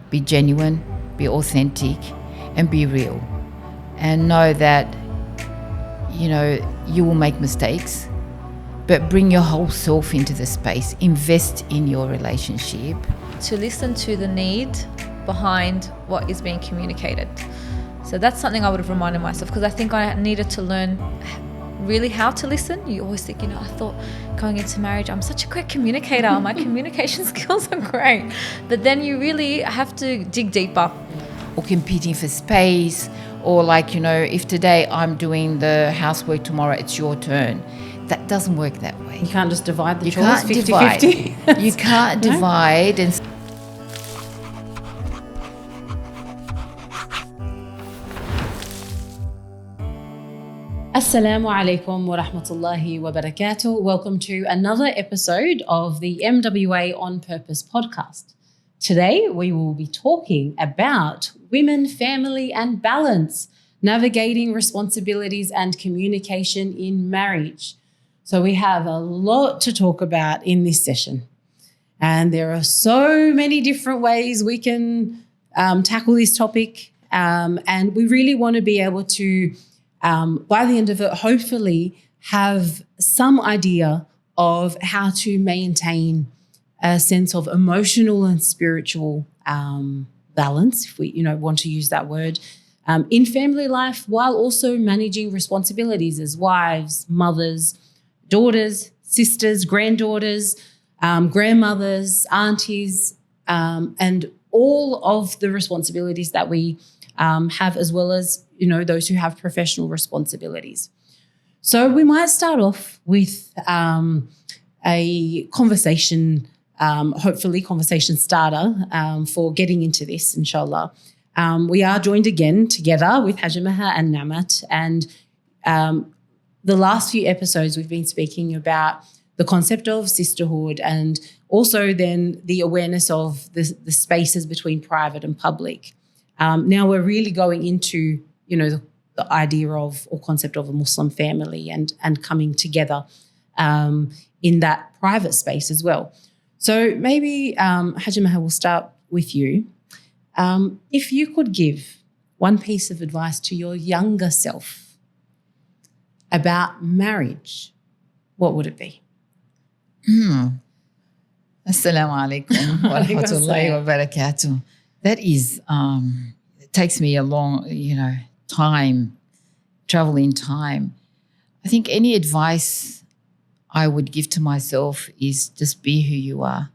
be genuine, be authentic, and be real. And know that, you will make mistakes, but bring your whole self into the space. Invest in your relationship. To listen to the need behind what is being communicated. So that's something I would have reminded myself, because I think I needed to learn really how to listen. You always think, I thought going into marriage, I'm such a great communicator. My communication skills are great. But then you really have to dig deeper. Or competing for space, or if today I'm doing the housework, tomorrow it's your turn. That doesn't work that way. You can't just divide the chores 50-50. You can't divide. And Assalamu alaikum wa rahmatullahi wa barakatuh. Welcome to another episode of the MWA On Purpose podcast. Today, we will be talking about women, family, and balance, navigating responsibilities and communication in marriage. So we have a lot to talk about in this session. And there are so many different ways we can tackle this topic. And we really want to be able to, by the end of it, hopefully have some idea of how to maintain a sense of emotional and spiritual balance, if we want to use that word, in family life, while also managing responsibilities as wives, mothers, daughters, sisters, granddaughters, grandmothers, aunties, and all of the responsibilities that we have, as well as those who have professional responsibilities. So we might start off with a conversation. Hopefully conversation starter for getting into this, inshallah. We are joined again together with Maha and Nemat, and the last few episodes we've been speaking about the concept of sisterhood, and also then the awareness of the spaces between private and public. Now we're really going into the idea of, or concept of, a Muslim family and coming together in that private space as well. So maybe, Hajj Maha, we'll start with you. If you could give one piece of advice to your younger self about marriage, what would it be? Assalamu alaikum wa rahmatullahi wa barakatuh. That is, it takes me a long, time, travel in time. I think any advice I would give to myself is just be who you are,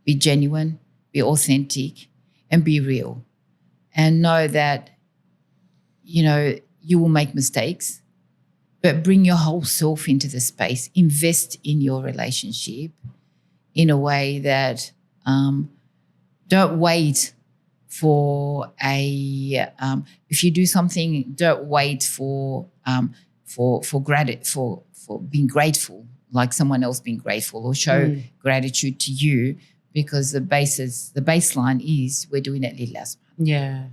be genuine, be authentic, and be real. And know that, you will make mistakes, but bring your whole self into the space. Invest in your relationship in a way that don't wait for if you do something, don't wait for being grateful, like someone else being grateful, or show gratitude to you, because the baseline is we're doing it lillah. Yeah.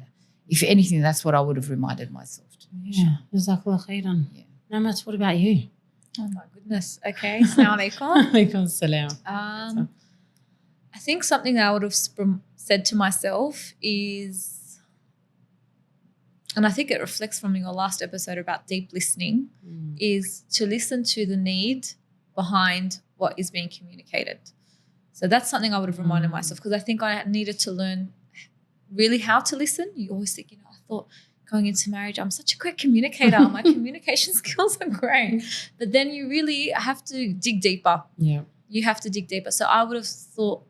If anything, that's what I would have reminded myself to. Yeah. Jazakallah khairan. Yeah. Nemat, what about you? Oh my goodness. Okay. Assalamu alaikum. Alaikum salam. I think something I would have said to myself is, and I think it reflects from your last episode about deep listening, is to listen to the need behind what is being communicated. So that's something I would have reminded myself, because I think I needed to learn really how to listen. You always think, I thought going into marriage, I'm such a great communicator. My communication skills are great. But then you really have to dig deeper. Yeah. You have to dig deeper. So I would have thought,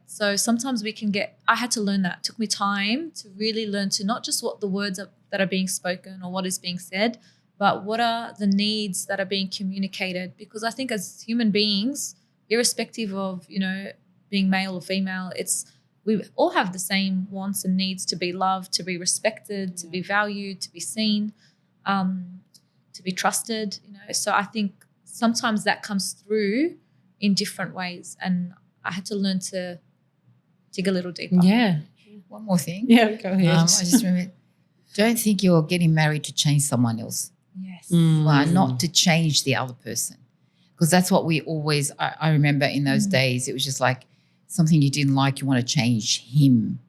so sometimes I had to learn that. It took me time to really learn to not just what the words that are being spoken or what is being said, but what are the needs that are being communicated. Because I think as human beings, irrespective of, being male or female, we all have the same wants and needs to be loved, to be respected, to be valued, to be seen, to be trusted. So I think sometimes that comes through in different ways, and I had to learn to dig a little deeper. Yeah. One more thing. Yeah, go ahead. I just remember, don't think you're getting married to change someone else. Yes. Not to change the other person. Because that's what we always, I remember in those days, it was just like something you didn't like, you want to change him.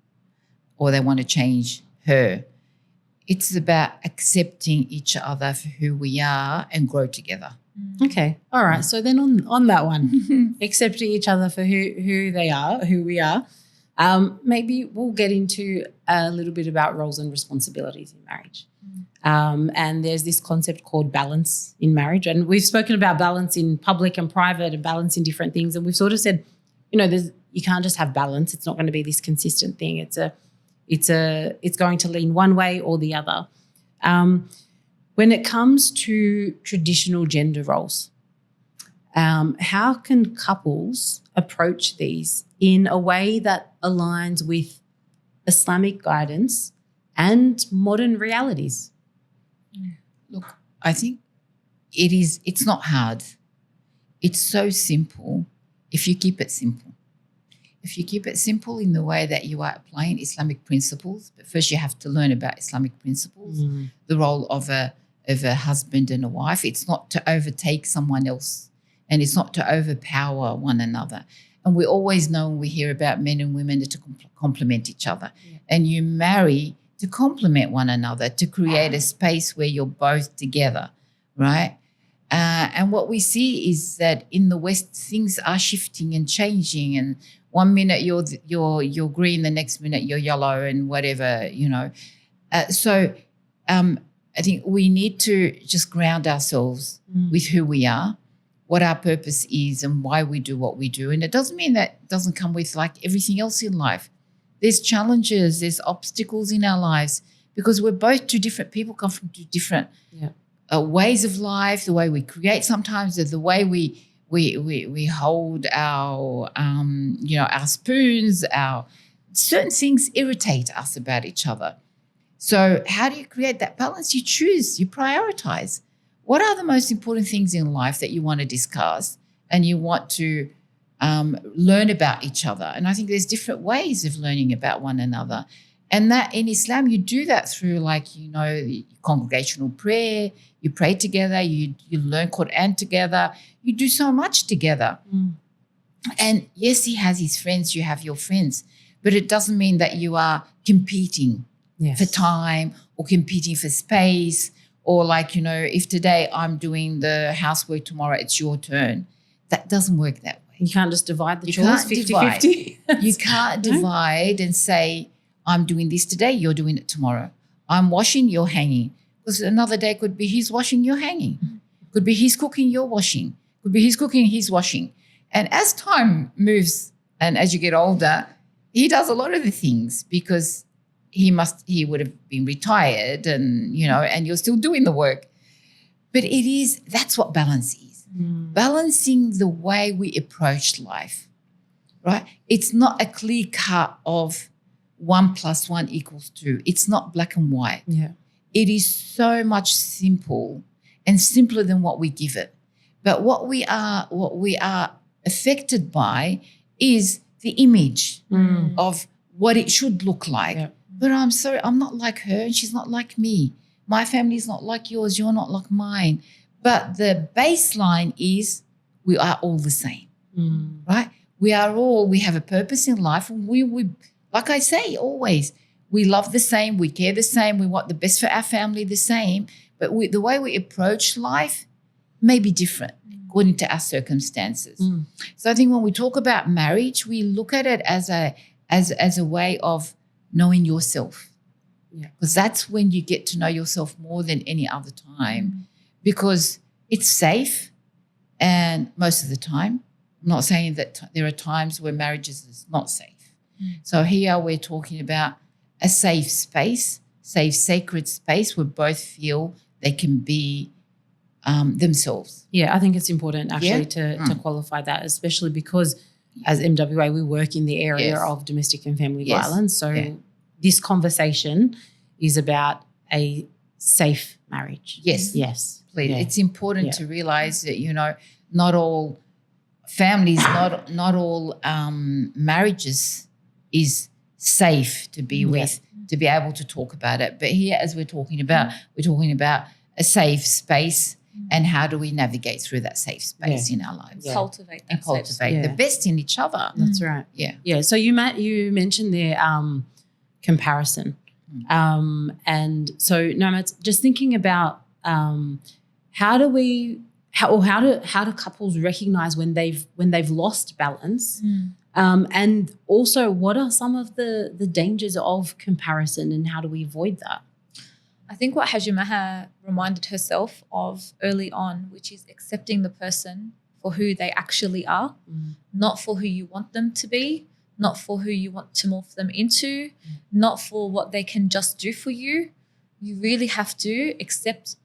or they want to change her. It's about accepting each other for who we are and grow together. Okay. All right. So then on that one, accepting each other for who they are, who we are, maybe we'll get into a little bit about roles and responsibilities in marriage. And there's this concept called balance in marriage. And we've spoken about balance in public and private and balance in different things. And we've sort of said, you can't just have balance. It's not going to be this consistent thing. It's going to lean one way or the other. When it comes to traditional gender roles, how can couples approach these in a way that aligns with Islamic guidance and modern realities? Look, I think it's not hard. It's so simple if you keep it simple. If you keep it simple in the way that you are applying Islamic principles, but first you have to learn about Islamic principles, the role of a husband and a wife. It's not to overtake someone else, and it's not to overpower one another. And we always know when we hear about men and women to complement each other. Yeah. And you marry to complement one another, to create a space where you're both together, right? And what we see is that in the West, things are shifting and changing. And one minute you're green, the next minute you're yellow, and whatever, So I think we need to just ground ourselves with who we are, what our purpose is, and why we do what we do. And it doesn't mean that doesn't come with like everything else in life. There's challenges, there's obstacles in our lives because we're both two different people, come from two different ways of life, the way we create sometimes, the way we hold our our spoons, our certain things irritate us about each other. So how do you create that balance? You choose, you prioritize. What are the most important things in life that you want to discuss and you want to learn about each other? And I think there's different ways of learning about one another. And that in Islam, you do that through congregational prayer, you pray together, you learn Quran together, you do so much together. And yes, he has his friends, you have your friends, but it doesn't mean that you are competing for time or competing for space or if today I'm doing the housework, tomorrow it's your turn. That doesn't work that way. You can't just divide the chores 50-50. You can't divide and say, I'm doing this today, you're doing it tomorrow. I'm washing, you're hanging. Because another day could be he's washing, you're hanging. Could be he's cooking, you're washing. Could be he's cooking, he's washing. And as time moves and as you get older, he does a lot of the things because he would have been retired and you're still doing the work. But that's what balance is. Balancing the way we approach life, right? It's not a clear cut of 1 + 1 = 2. It's not black and white. Yeah. It is so much simple and simpler than what we give it. But what we are affected by is the image of what it should look like. Yeah. But I'm sorry, I'm not like her and she's not like me. My family is not like yours, you're not like mine. But the baseline is we are all the same, right? We have a purpose in life. We like I say always, we love the same, we care the same, we want the best for our family the same, but the way we approach life may be different according to our circumstances. So I think when we talk about marriage, we look at it as a way of knowing yourself. Because that's when you get to know yourself more than any other time because it's safe and most of the time. I'm not saying that there are times where marriages is not safe. So here we're talking about a safe space, safe, sacred space where both feel they can be themselves. Yeah, I think it's important actually to qualify that, especially because as MWA we work in the area of domestic and family violence. So this conversation is about a safe marriage. Yes. Please. Yeah. It's important to realise that, not all families, not all marriages is safe to be with, to be able to talk about it. But here, as we're talking about a safe space and how do we navigate through that safe space in our lives. Cultivate that cultivate the best in each other. That's right. Yeah. Yeah. So you mentioned there comparison. And so, Nemat, just thinking about how do couples recognize when they've lost balance, and also what are some of the dangers of comparison and how do we avoid that? I think what Hajj Maha reminded herself of early on, which is accepting the person for who they actually are, not for who you want them to be, not for who you want to morph them into, not for what they can just do for you. You really have to accept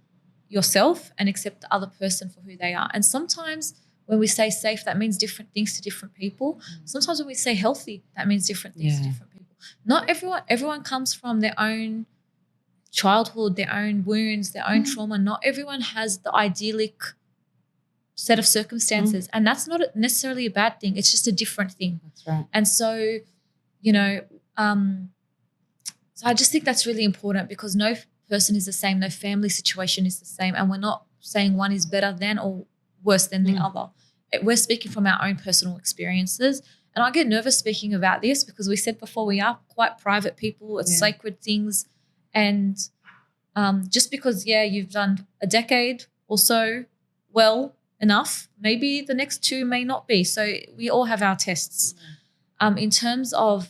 yourself and accept the other person for who they are. And sometimes when we say safe, that means different things to different people. Sometimes when we say healthy, that means different things to different people. Not everyone comes from their own childhood, their own wounds, their own trauma. Not everyone has the idyllic set of circumstances, and that's not necessarily a bad thing. It's just a different thing. That's right. And so, so I just think that's really important, because no person is the same, no family situation is the same, and we're not saying one is better than or worse than the other. We're speaking from our own personal experiences. And I get nervous speaking about this because we said before, we are quite private people. It's sacred things. And just because, you've done a decade or so well enough, maybe the next 2 may not be. So we all have our tests. In terms of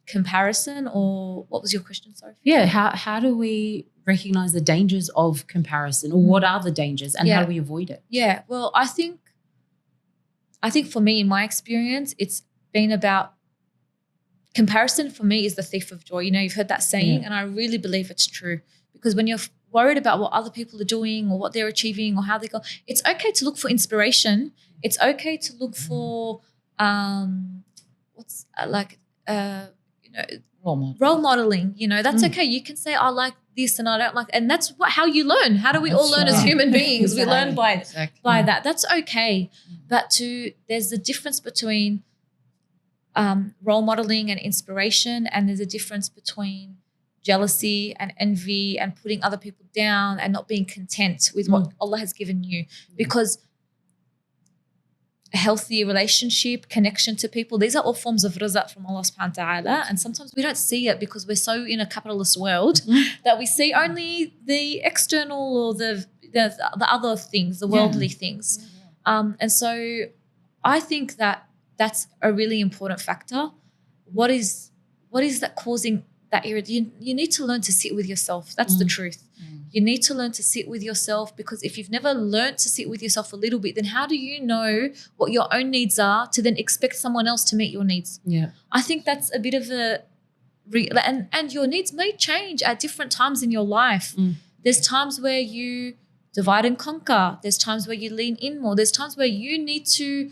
comparison, or what was your question, sorry? Yeah, how do we recognize the dangers of comparison, or what are the dangers and how do we avoid it? Yeah, well, I think for me, in my experience, it's been about comparison. For me, is the thief of joy. You've heard that saying, and I really believe it's true, because when you're worried about what other people are doing or what they're achieving or how they go, it's okay to look for inspiration. It's okay to look for role modeling. That's okay. You can say, I like this and I don't like, and that's how you learn. How do we all learn as human beings? We learn by that. That's okay. But there's a difference between role modeling and inspiration, and there's a difference between jealousy and envy and putting other people down and not being content with what Allah has given you. Because a healthy relationship, connection to people, these are all forms of rizq from Allah subhanahu wa ta'ala. And sometimes we don't see it because we're so in a capitalist world that we see only the external or the other things, the worldly things. And so I think that that's a really important factor. What is that causing that irritation? You need to learn to sit with yourself. That's the truth. You need to learn to sit with yourself, because if you've never learned to sit with yourself a little bit, then how do you know what your own needs are to then expect someone else to meet your needs? Yeah, I think that's a bit of and your needs may change at different times in your life. There's times where you divide and conquer. There's times where you lean in more. There's times where you need to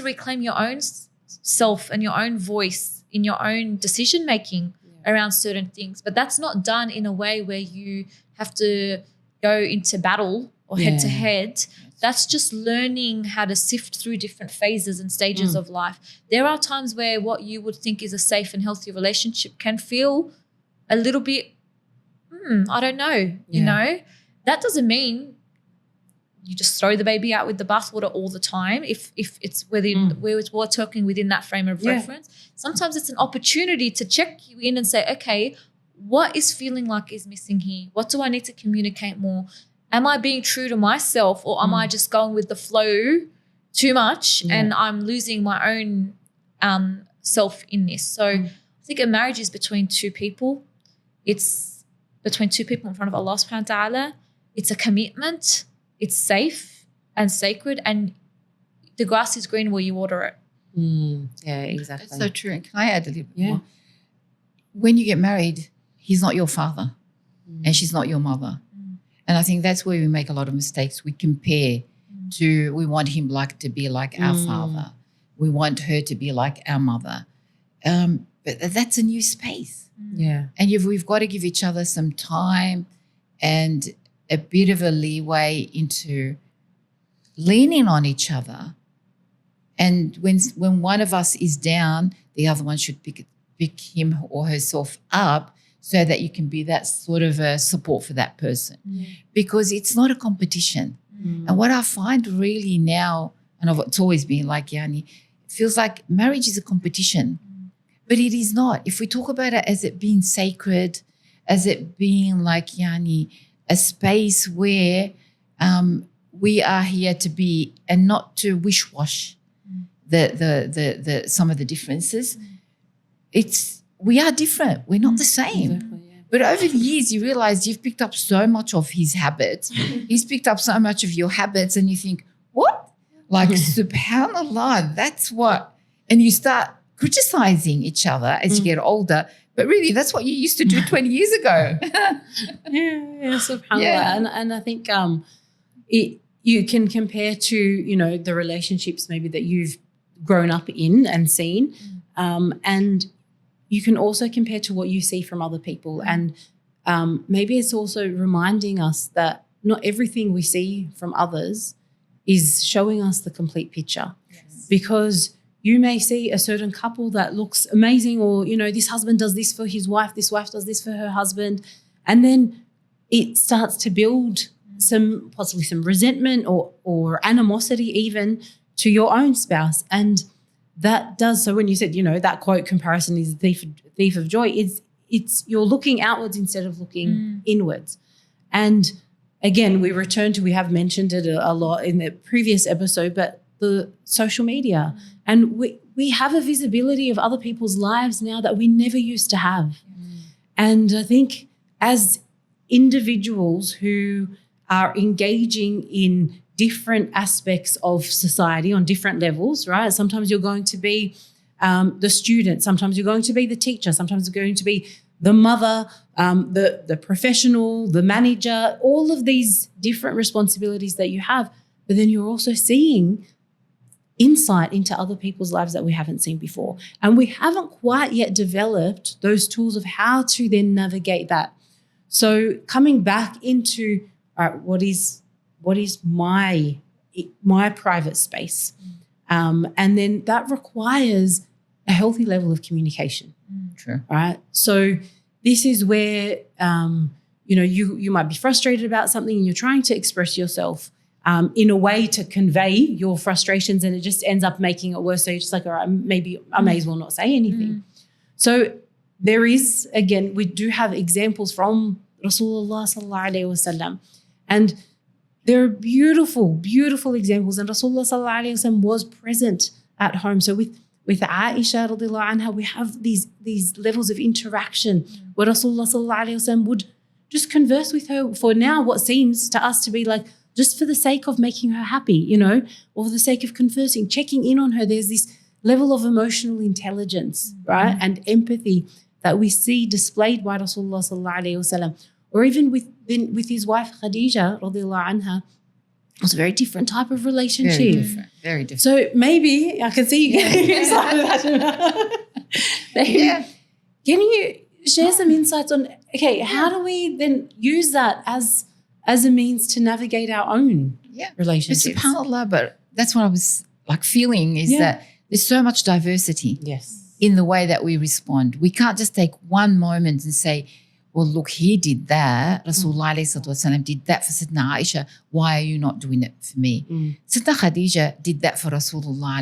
reclaim your own self and your own voice in your own decision making around certain things. But that's not done in a way where you have to go into battle or head to head. That's just learning how to sift through different phases and stages of life. There are times where what you would think is a safe and healthy relationship can feel a little bit, I don't know, you know. That doesn't mean you just throw the baby out with the bathwater all the time. If it's within we're talking within that frame of reference, sometimes it's an opportunity to check you in and say, okay, what is feeling like is missing here? What do I need to communicate more? Am I being true to myself, or am I just going with the flow too much and I'm losing my own self in this? So I think a marriage is between two people. It's between two people in front of Allah subhanahu wa ta'ala. It's a commitment. It's safe and sacred, and the grass is green where you water it. Yeah, exactly. That's so true. And can I add a little bit more? When you get married, he's not your father and she's not your mother. And I think that's where we make a lot of mistakes. We compare we want him to be like our father. We want her to be like our mother. But that's a new space. Yeah. And we've got to give each other some time and a bit of a leeway into leaning on each other. And when one of us is down, the other one should pick him or herself up, so that you can be that sort of a support for that person. Because it's not a competition. And what I find really now, and it's always been like, Yani, it feels like marriage is a competition. But it is not. If we talk about it as it being sacred, as it being like yani, a space where we are here to be and not to wish-wash the some of the differences. We are different. We're not the same. Exactly, yeah. But over the years, you realize you've picked up so much of his habits. He's picked up so much of your habits, and you think, what? Like, subhanAllah, that's what. And you start criticizing each other as you get older. But really, that's what you used to do 20 years ago. Yeah, subhanAllah. Yeah. And I think you can compare to, you know, the relationships maybe that you've grown up in and seen. And you can also compare to what you see from other people. And maybe it's also reminding us that not everything we see from others is showing us the complete picture. Yes. Because you may see a certain couple that looks amazing, or, you know, this husband does this for his wife, this wife does this for her husband. And then it starts to build possibly some resentment or animosity even to your own spouse. And that does, so when you said, you know, that quote, comparison is the thief of joy, it's you're looking outwards instead of looking inwards. And again, we have mentioned it a lot in the previous episode, but the social media. And we have a visibility of other people's lives now that we never used to have. And I think as individuals who are engaging in different aspects of society on different levels, right? Sometimes you're going to be the student, sometimes you're going to be the teacher, sometimes you're going to be the mother, the professional, the manager, all of these different responsibilities that you have. But then you're also seeing insight into other people's lives that we haven't seen before. And we haven't quite yet developed those tools of how to then navigate that. So coming back into what is my private space? And then that requires a healthy level of communication. True. Right? So this is where, you know, you might be frustrated about something and you're trying to express yourself in a way to convey your frustrations, and it just ends up making it worse. So you're just like, all right, maybe I may as well not say anything. So there is, again, we do have examples from Rasulullah sallallahu alayhi wasallam, and there are beautiful, beautiful examples. And Rasulullah sallallahu alayhi wasallam was present at home. So with Aisha radiallahu anha, we have these levels of interaction where Rasulullah sallallahu alayhi wasallam would just converse with her for now what seems to us to be like just for the sake of making her happy, you know, or for the sake of conversing, checking in on her. There's this level of emotional intelligence, right, and empathy that we see displayed by Rasulullah sallallahu alayhi wasallam. Or even with his wife Khadija radiallahu anha, it was a very different type of relationship. Very different. So maybe I can see you getting excited about that. Can you share some insights on, okay, how do we then use that as a means to navigate our own relationships? But subhanAllah, but that's what I was like feeling is that there's so much diversity in the way that we respond. We can't just take one moment and say, well, look, he did that. Rasulullah did that for Sayyidina Aisha. Why are you not doing it for me? Sayyidina Khadija did that for Rasulullah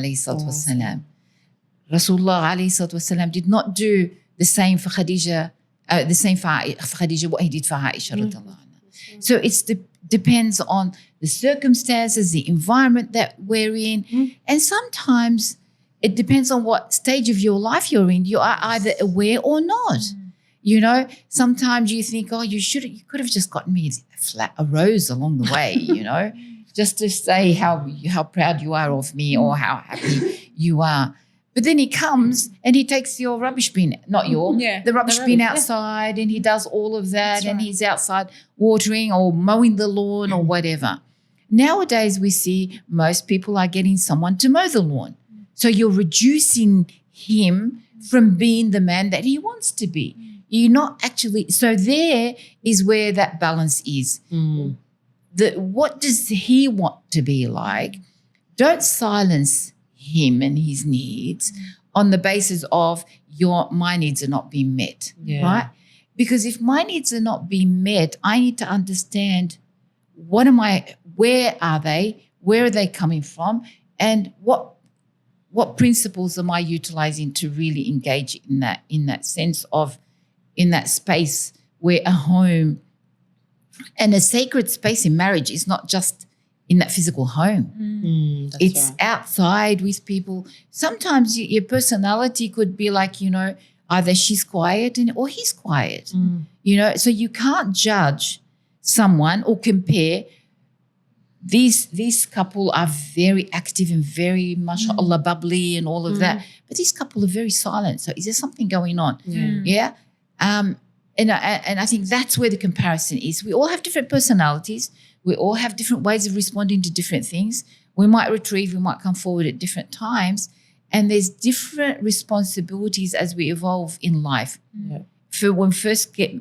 Rasulullah did not do the same for Khadija, what he did for Aisha. So it depends on the circumstances, the environment that we're in. And sometimes it depends on what stage of your life you're in. You are either aware or not. You know, sometimes you think, oh, you could have just gotten me a rose along the way, you know, just to say how proud you are of me or how happy you are. But then he comes and he takes your rubbish bin, not the rubbish bin outside, and he does all of that. And he's outside watering or mowing the lawn or whatever. Nowadays we see most people are getting someone to mow the lawn. So you're reducing him from being the man that he wants to be. You're not actually, so there is where that balance is. What does he want to be like? Don't silence him and his needs on the basis of my needs are not being met, right? Because if my needs are not being met, I need to understand where are they coming from, and what what principles am I utilizing to really engage in that sense of, in that space where a home and a sacred space in marriage is not just in that physical home. It's right. outside with people. Sometimes your personality could be like, either she's quiet or he's quiet, so you can't judge someone or compare. These couple are very active and very mashallah bubbly and all of that, but this couple are very silent. So is there something going on? Yeah. And I think that's where the comparison is. We all have different personalities. We all have different ways of responding to different things. We might retreat, we might come forward at different times, and there's different responsibilities as we evolve in life. For when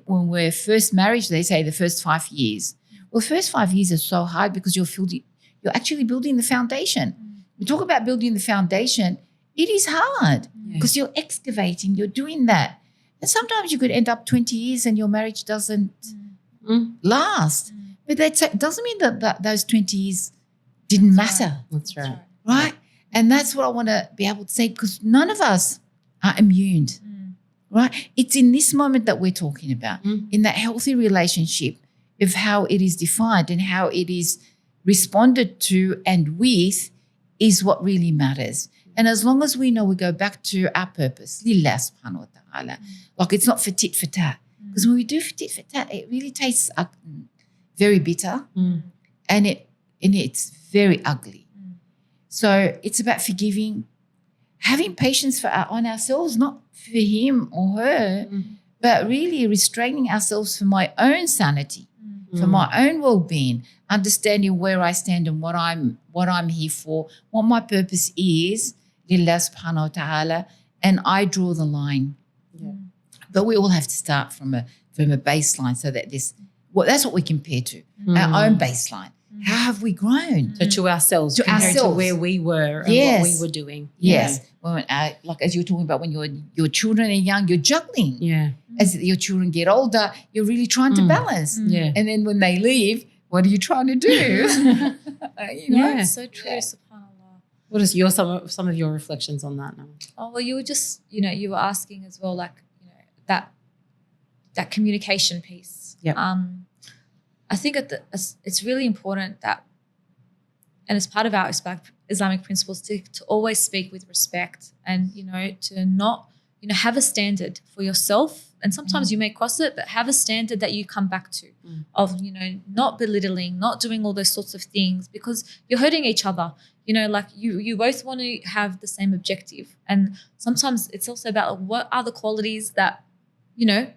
we're first married, they say the first 5 years. Well, the first 5 years are so hard because you're actually building the foundation. We talk about building the foundation. It is hard because you're excavating, you're doing that. And sometimes you could end up 20 years and your marriage doesn't last. But that doesn't mean that those 20 years didn't matter. That's right. Right? And that's what I want to be able to say, because none of us are immune. Right? It's in this moment that we're talking about, in that healthy relationship of how it is defined and how it is responded to and with is what really matters. And as long as we know we go back to our purpose, lillah subhanahu wa ta'ala, like it's not for tit for tat. Because when we do for tit for tat, it really tastes very bitter and it's very ugly. So it's about forgiving, having patience on ourselves, not for him or her, but really restraining ourselves for my own sanity, for my own well-being, understanding where I stand and what I'm here for, what my purpose is, lillah subhanahu wa ta'ala, and I draw the line. But we all have to start from a baseline so that that's what we compare to, our own baseline. How have we grown? So to ourselves, compared to where we were and what we were doing. Yes. When, like as you were talking about, when your children are young, you're juggling. Yeah. As your children get older, you're really trying to balance. Yeah. And then when they leave, what are you trying to do? Yeah, so true. Subhanallah. What is some of your reflections on that now? Oh, well, you were just, you were asking as well, like, that communication piece. Yeah. I think it's really important that, and as part of our Islamic principles, to always speak with respect and, to not, have a standard for yourself. And sometimes you may cross it, but have a standard that you come back to of, not belittling, not doing all those sorts of things, because you're hurting each other. Like you both want to have the same objective. And sometimes it's also about what are the qualities that,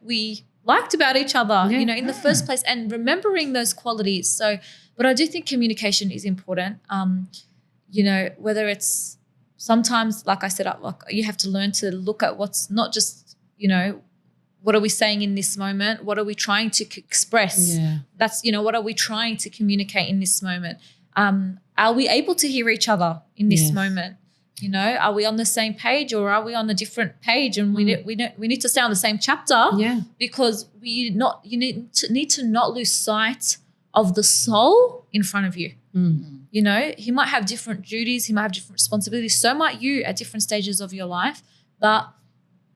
we liked about each other, in the first place, and remembering those qualities. So, but I do think communication is important. Whether it's sometimes, like I said, like you have to learn to look at what's not just, what are we saying in this moment? What are we trying to express? Yeah. That's, what are we trying to communicate in this moment? Are we able to hear each other in this moment? Are we on the same page or are we on a different page? And we need to stay on the same chapter. Yeah. Because you need to not lose sight of the soul in front of you. He might have different duties, he might have different responsibilities. So might you at different stages of your life. But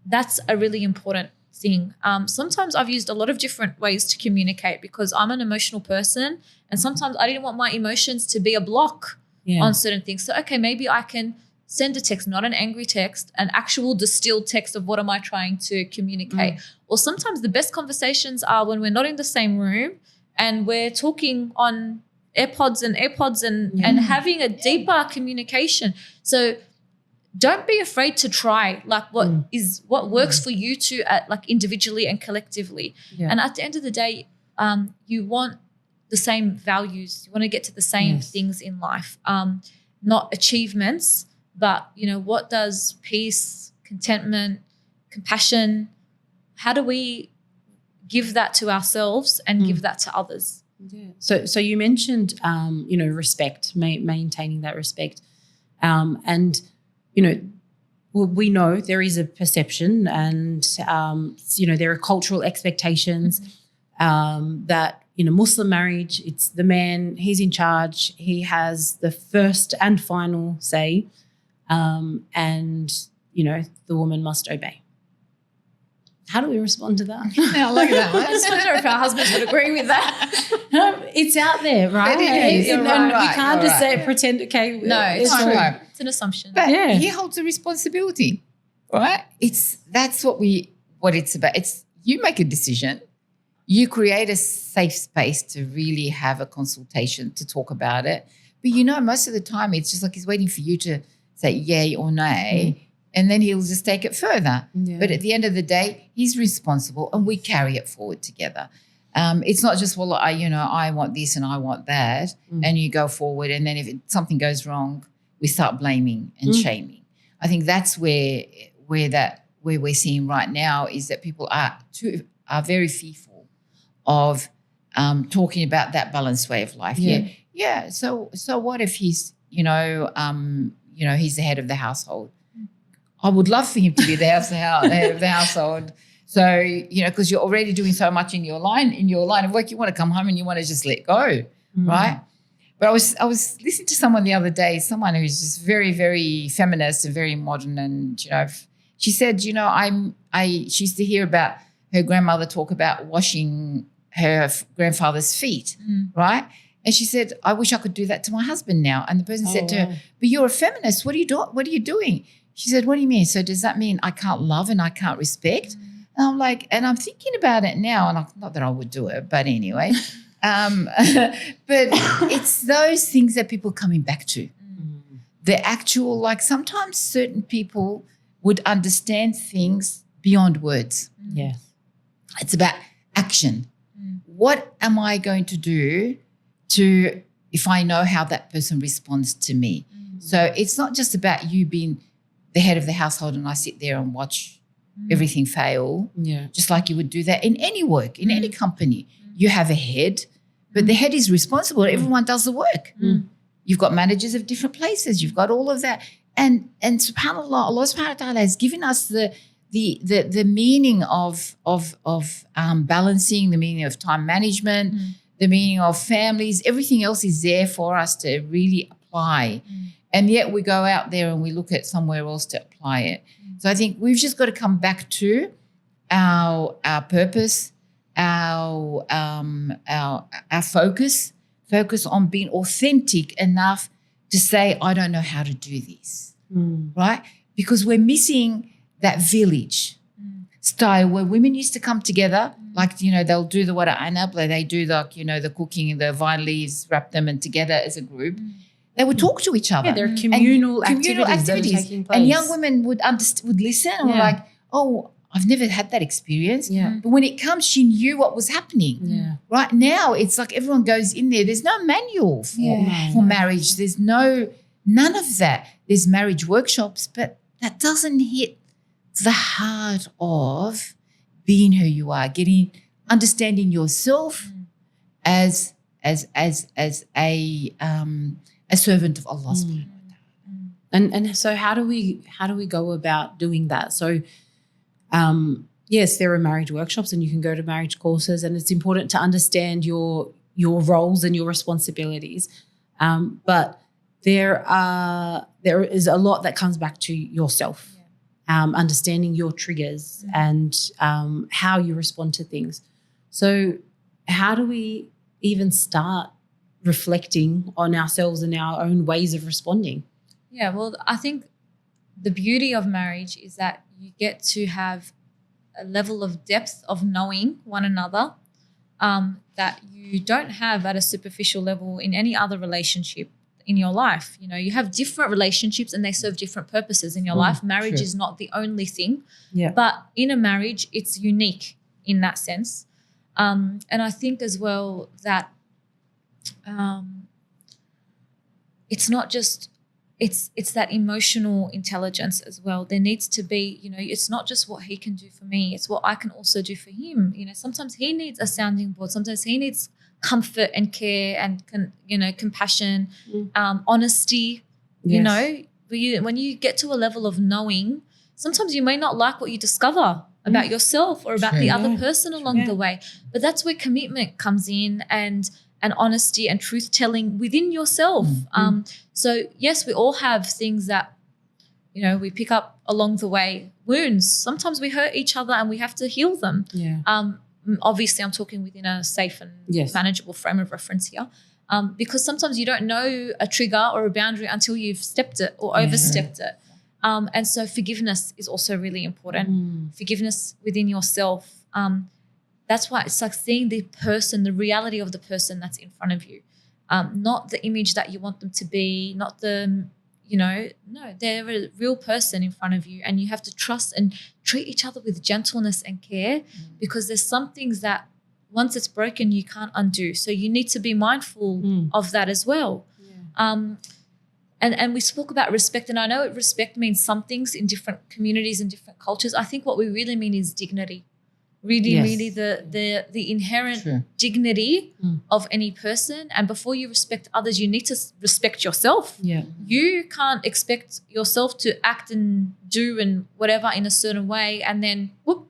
that's a really important thing. Sometimes I've used a lot of different ways to communicate because I'm an emotional person, and sometimes I didn't want my emotions to be a block on certain things. So, okay, maybe I can send a text, not an angry text, an actual distilled text of what am I trying to communicate. Or sometimes the best conversations are when we're not in the same room and we're talking on AirPods and having a deeper communication. So don't be afraid to try like what works for you to like individually and collectively. Yeah. And at the end of the day, you want the same values. You want to get to the same things in life, not achievements. But, what does peace, contentment, compassion, how do we give that to ourselves and give that to others? Yeah. So you mentioned, respect, maintaining that respect. And, we know there is a perception and, there are cultural expectations that in a Muslim marriage, it's the man, he's in charge, he has the first and final say. and, the woman must obey. How do we respond to that? I like that one. I just wonder if our husbands would agree with that. No, it's out there, right? It is. You're And right. we can't You're just right. say, pretend, okay. No, it's It's true. true. It's an assumption. But Yeah. he holds a responsibility, right? That's what it's about. It's you make a decision, you create a safe space to really have a consultation to talk about it. But most of the time it's just like he's waiting for you to say yay or nay, and then he'll just take it further. Yeah. But at the end of the day, he's responsible, and we carry it forward together. It's not just, well, I want this and I want that, and you go forward, and then if something goes wrong, we start blaming and shaming. I think that's where we're seeing right now is that people are very fearful of talking about that balanced way of life. Yeah. So what if he's he's the head of the household? I would love for him to be the head of the household. So, because you're already doing so much in your line of work, you want to come home and you want to just let go, right? But I was listening to someone the other day, someone who's just very, very feminist and very modern, and she said, she used to hear about her grandmother talk about washing her grandfather's feet, right? And she said, I wish I could do that to my husband now. And the person said to her, but you're a feminist. What are you doing? What are you doing? She said, what do you mean? So does that mean I can't love and I can't respect? And I'm like, and I'm thinking about it now, and not that I would do it, but anyway. But it's those things that people are coming back to. The actual, like sometimes certain people would understand things beyond words. Yeah. It's about action. What am I going to do if I know how that person responds to me? So it's not just about you being the head of the household and I sit there and watch everything fail. Yeah. Just like you would do that in any work, in any company. You have a head, but the head is responsible. Everyone does the work. You've got managers of different places. You've got all of that. And subhanAllah, Allah subhanahu wa ta'ala has given us the meaning of balancing, the meaning of time management, the meaning of families. Everything else is there for us to really apply. And yet we go out there and we look at somewhere else to apply it. So I think we've just got to come back to our purpose, our focus on being authentic enough to say, I don't know how to do this, right? Because we're missing that village style where women used to come together, like, they'll do the wara anab, they do the cooking, the vine leaves, wrap them and together as a group. They would talk to each other. Yeah, there are communal activities that are taking place. And young women would listen and were like, oh, I've never had that experience. Yeah. But when it comes, she knew what was happening. Yeah. Right now, it's like everyone goes in there. There's no manual for marriage. There's none of that. There's marriage workshops, but that doesn't hit the heart of being who you are, understanding yourself as a servant of Allah subhanahu wa ta'ala. And so how do we go about doing that? So yes, there are marriage workshops and you can go to marriage courses, and it's important to understand your roles and your responsibilities. But there is a lot that comes back to yourself, understanding your triggers and how you respond to things. So how do we even start reflecting on ourselves and our own ways of responding? Yeah, well, I think the beauty of marriage is that you get to have a level of depth of knowing one another that you don't have at a superficial level in any other relationship in your life. You have different relationships and they serve different purposes in your life. Marriage is not the only thing. Yeah. But in a marriage, it's unique in that sense. And I think as well that it's not just it's that emotional intelligence as well. There needs to be, it's not just what he can do for me, it's what I can also do for him. Sometimes he needs a sounding board, sometimes he needs comfort and care and compassion, honesty. Yes. When you get to a level of knowing, sometimes you may not like what you discover about yourself or about the other person along the way, but that's where commitment comes in and honesty and truth telling within yourself. So yes, we all have things that we pick up along the way wounds. Sometimes we hurt each other and we have to heal them. Yeah. Obviously, I'm talking within a safe and manageable frame of reference here. Because sometimes you don't know a trigger or a boundary until you've stepped it or overstepped it. And so forgiveness is also really important. Forgiveness within yourself. That's why it's like seeing the person, the reality of the person that's in front of you, not the image that you want them to be, not the, no, they're a real person in front of you, and you have to trust and treat each other with gentleness and care, because there's some things that once it's broken, you can't undo. So you need to be mindful of that as well. Yeah. And we spoke about respect, and I know respect means some things in different communities and different cultures. I think what we really mean is dignity. Really the inherent dignity of any person. And before you respect others, you need to respect yourself. Yeah. You can't expect yourself to act and do and whatever in a certain way and then whoop.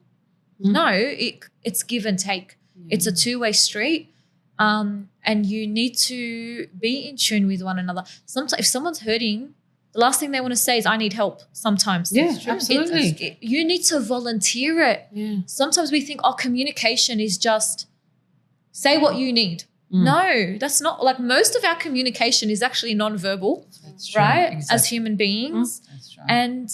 No, it's give and take. It's a two-way street. And you need to be in tune with one another. Sometimes if someone's hurting, the last thing they want to say is, I need help sometimes. Yeah, absolutely. You need to volunteer it. Yeah. Sometimes we think, communication is just say what you need. No, that's not. Like, most of our communication is actually non-verbal, right? Exactly. As human beings. That's right.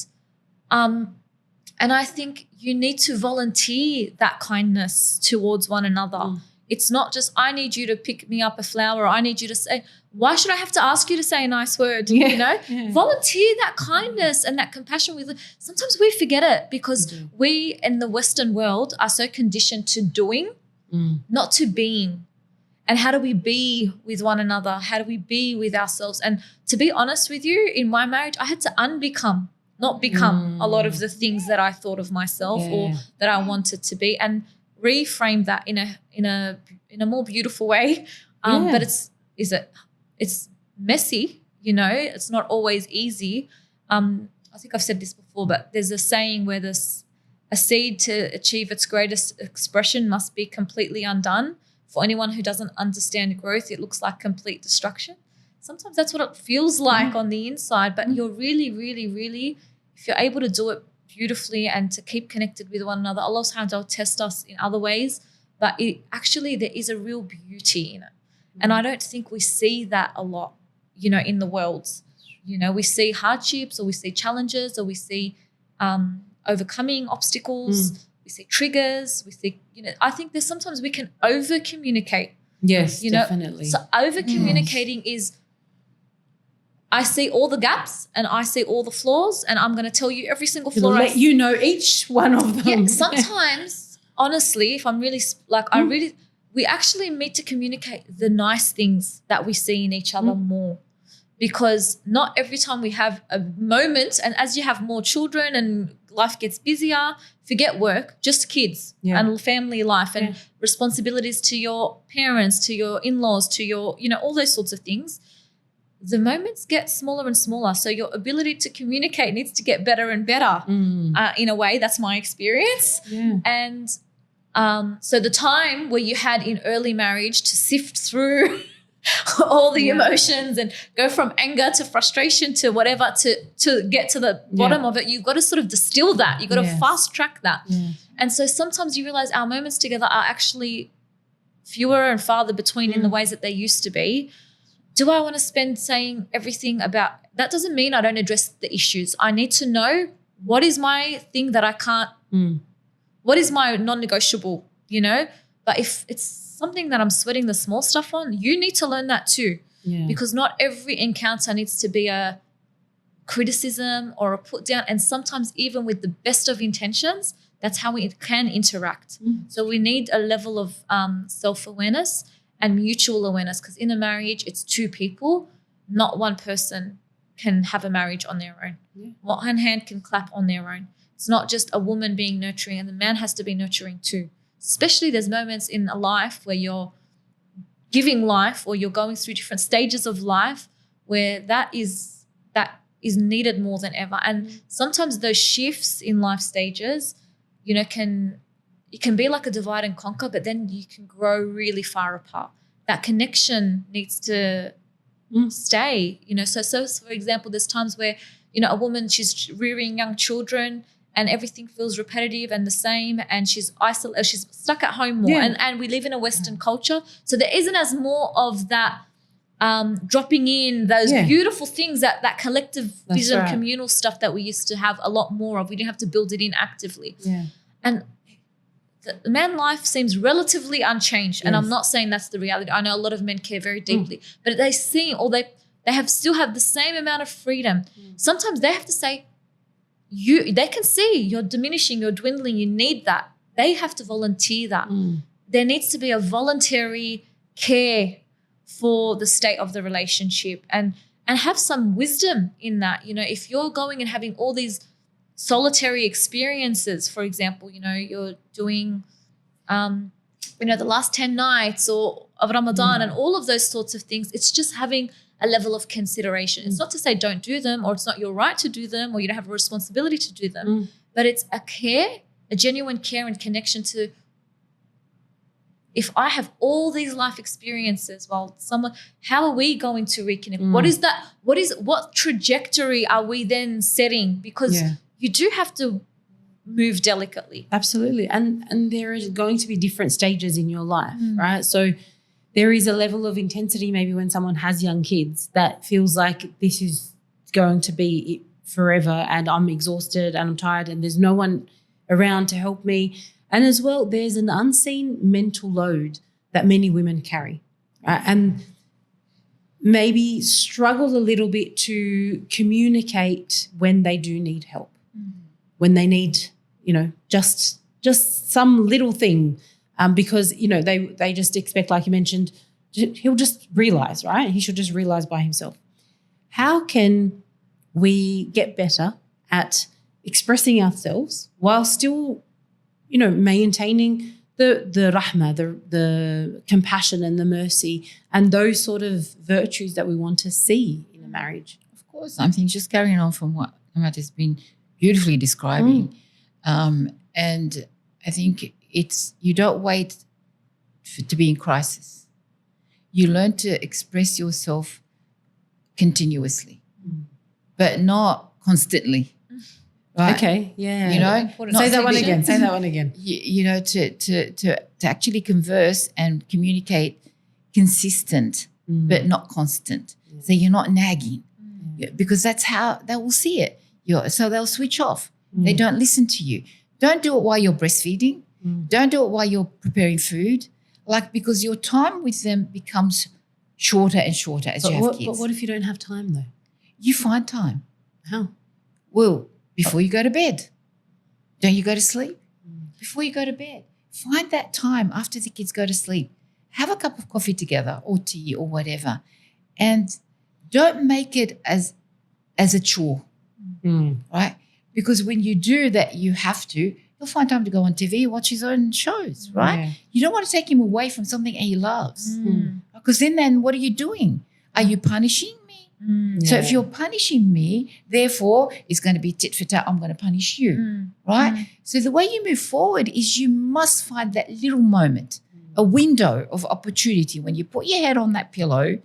And I think you need to volunteer that kindness towards one another. It's not just, I need you to pick me up a flower, or I need you to say, why should I have to ask you to say a nice word? Yeah. Volunteer that kindness and that compassion with. Sometimes we forget it because we in the Western world are so conditioned to doing, not to being. And how do we be with one another? How do we be with ourselves? And to be honest with you, in my marriage, I had to unbecome, not become a lot of the things that I thought of myself or that I wanted to be, and reframe that in a more beautiful way. But it's messy, it's not always easy. I think I've said this before, but there's a saying where a seed to achieve its greatest expression must be completely undone. For anyone who doesn't understand growth, it looks like complete destruction. Sometimes that's what it feels like on the inside, but you're really, really, really, if you're able to do it beautifully and to keep connected with one another, Allah subhanahu wa ta'ala will test us in other ways, but there is a real beauty in it. And I don't think we see that a lot, in the world. We see hardships, or we see challenges, or we see overcoming obstacles, we see triggers, we see, I think there's sometimes we can over-communicate. Yes, definitely. So over-communicating is, I see all the gaps and I see all the flaws, and I'm going to tell you every single flaw. Let you know each one of them. Yeah, sometimes, honestly, if I'm really we actually need to communicate the nice things that we see in each other more, because not every time we have a moment, and as you have more children and life gets busier, forget work, just kids and family life and responsibilities to your parents, to your in-laws, to your, all those sorts of things. The moments get smaller and smaller. So your ability to communicate needs to get better and better in a way. That's my experience. Yeah. And so the time where you had in early marriage to sift through all the emotions and go from anger to frustration to whatever to get to the bottom of it, you've got to sort of distill that. You've got to fast track that. Yeah. And so sometimes you realize our moments together are actually fewer and farther between in the ways that they used to be. Do I want to spend saying everything about – that doesn't mean I don't address the issues. I need to know what is my thing that I can't what is my non-negotiable, But if it's something that I'm sweating the small stuff on, you need to learn that too, because not every encounter needs to be a criticism or a put down. And sometimes even with the best of intentions, that's how we can interact. So we need a level of self-awareness and mutual awareness, because in a marriage, it's two people. Not one person can have a marriage on their own. Yeah. One hand can clap on their own. It's not just a woman being nurturing, and the man has to be nurturing too. Especially there's moments in a life where you're giving life, or you're going through different stages of life where that is needed more than ever. And sometimes those shifts in life stages, it can be like a divide and conquer, but then you can grow really far apart. That connection needs to stay, So for example, there's times where, a woman, she's rearing young children and everything feels repetitive and the same, and she's isolated, she's stuck at home more. Yeah. And we live in a Western culture, so there isn't as more of that dropping in those beautiful things, that collective vision, communal stuff that we used to have a lot more of. We didn't have to build it in actively. Yeah. And the man life seems relatively unchanged. And I'm not saying that's the reality. I know a lot of men care very deeply, but they seem, or they still have the same amount of freedom. Sometimes they have to say, they can see you're diminishing, you're dwindling, you need that. They have to volunteer that. There needs to be a voluntary care for the state of the relationship, and have some wisdom in that. If you're going and having all these solitary experiences, for example, you're doing, the last 10 nights of Ramadan and all of those sorts of things, it's just having a level of consideration. It's not to say don't do them, or it's not your right to do them, or you don't have a responsibility to do them, but it's a genuine care and connection to, if I have all these life experiences how are we going to reconnect? What is that? What trajectory are we then setting? Because you do have to move delicately. Absolutely. And there is going to be different stages in your life, right? So there is a level of intensity maybe when someone has young kids that feels like this is going to be it forever, and I'm exhausted and I'm tired and there's no one around to help me. And as well, there's an unseen mental load that many women carry, right? And maybe struggle a little bit to communicate when they do need help, when they need, just some little thing, because, they just expect, like you mentioned, he'll just realize, right? He should just realize by himself. How can we get better at expressing ourselves while still, maintaining the rahmah, the compassion and the mercy and those sort of virtues that we want to see in a marriage? Of course, I think just carrying on from what Nemat has been beautifully describing, and I think you don't wait to be in crisis. You learn to express yourself continuously, but not constantly. Right? Okay, yeah. Say that one again. Say that one again. To actually converse and communicate consistent, but not constant. So you're not nagging, because that's how they will see it. So they'll switch off. They don't listen to you. Don't do it while you're breastfeeding. Don't do it while you're preparing food, because your time with them becomes shorter and shorter as you have kids. But what if you don't have time though? You find time. How? Well, before you go to bed. Don't you go to sleep? Before you go to bed, find that time after the kids go to sleep. Have a cup of coffee together or tea or whatever, and don't make it as a chore, right? Because when you do that, you'll find time to go on TV, watch his own shows, right? Yeah. You don't want to take him away from something he loves, because then what are you doing? Are you punishing me? So if you're punishing me, therefore it's going to be tit for tat, I'm going to punish you, right? So the way you move forward is you must find that little moment, a window of opportunity when you put your head on that pillow.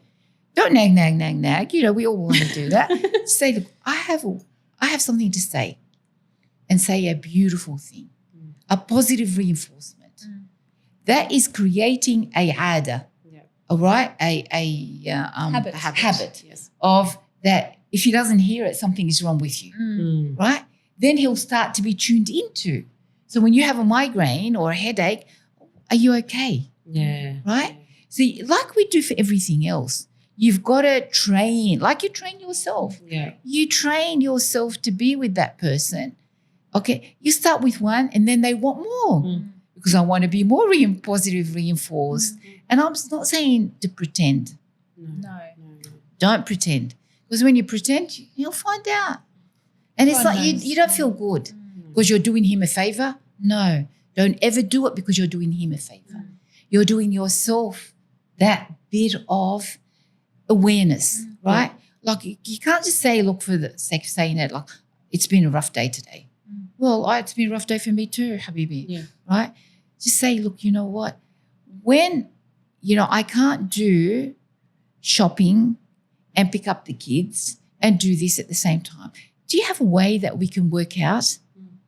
Don't nag, nag, nag, nag. We all want to do that. Say, look, I have something to say, and say a beautiful thing, a positive reinforcement. That is creating a ada. All right, a habit of that. If he doesn't hear it, something is wrong with you, right? Then he'll start to be tuned into. So when you have a migraine or a headache, are you okay? Yeah. Right? So like we do for everything else, you've got to train, like you train yourself. Yeah. You train yourself to be with that person. Okay, you start with one and then they want more. Because I want to be more positive reinforced. And I'm not saying to pretend. No. Don't pretend. Because when you pretend, you'll find out. And it's like you don't feel good because you're doing him a favor. No, don't ever do it because you're doing him a favor. You're doing yourself that bit of awareness, right? Like you can't just say, look, for the sake of saying it, like, it's been a rough day today. Well, it's been a rough day for me too, Habibi, right? Just say, look, you know what? When, I can't do shopping and pick up the kids and do this at the same time. do you have a way that we can work out?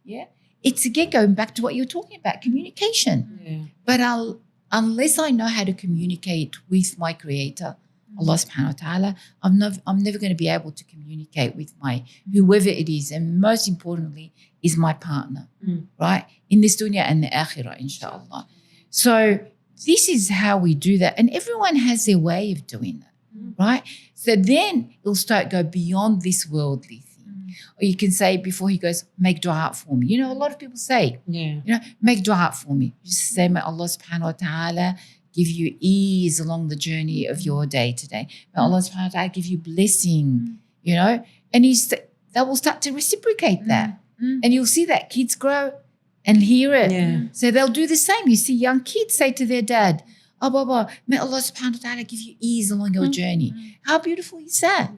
Yeah. It's again going back to what you're talking about, communication. Yeah. But unless I know how to communicate with my creator, Allah subhanahu wa ta'ala, I'm never going to be able to communicate with my whoever it is. And most importantly is my partner, right? In this dunya and the akhirah, inshallah. So this is how we do that. And everyone has their way of doing that, right? So then it'll start go beyond this worldly thing. Or you can say before he goes, make dua for me. A lot of people say, make dua for me. Just say, may Allah subhanahu wa ta'ala give you ease along the journey of your day today. May Allah subhanahu wa ta'ala give you blessing, and they will start to reciprocate that. And you'll see that kids grow and hear it. Yeah. So they'll do the same. You see young kids say to their dad, oh, Baba, may Allah subhanahu wa ta'ala give you ease along your journey. How beautiful is that?